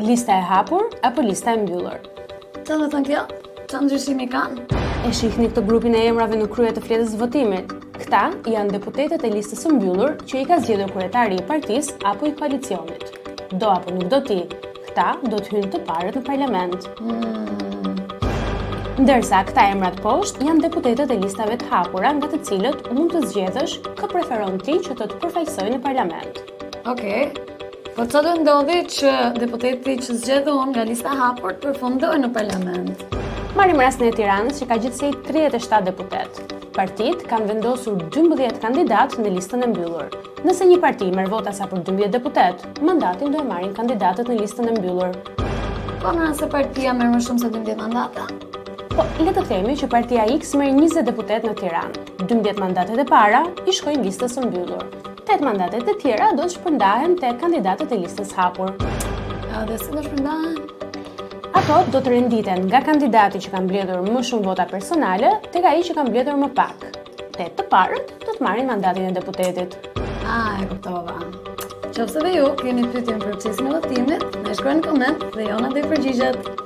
Lista e hapur apo lista e mbyllur? Qa dhe thënë kjo? Qa ndryshimi kanë? E shihni këtë grupin e emrave në krye të fletës votimit. Këta janë deputetët e listës së mbyllur që i ka zgjedhur kryetari i partisë apo i koalicionit. Do apo nuk do ti, këta do të hynë të parët në parlament. Ndërsa këta emrat poshtë janë deputetët e listave të hapura nga të cilët mund të zgjedhësh kë preferon ti që të përfaqësojë në parlament. Okej. Po qa do ndodhi që deputeti që zgjedhon nga lista hapur të përfundoj në parlament? Marrim rastin e Tiranës që ka gjithsej 37 deputet. Partitë kanë vendosur 12 kandidat në listën e mbyllur. Nëse një parti merr vota sa për 12 deputet, mandatin do e marrin kandidatët në listën e mbyllur. Po nëse partia merr më shumë se 12 mandata? Po, le të themi që partia X merr 20 deputet në Tiranë. 12 mandatet e para i shkojnë listës së mbyllur. 8 mandatet e tjera do të shpërndahen te kandidatët e listës hapur. Dhe si do shpërndahen? Ato do të renditen nga kandidati që ka mbledhur më shumë vota personale tek ai që ka mbledhur më pak. 8 të parët do të marrin mandatin e deputetit. E kuptova. Qofse dhe ju keni pyetje në procesin e votimit, na shkruani në koment dhe Jona do i përgjigjet.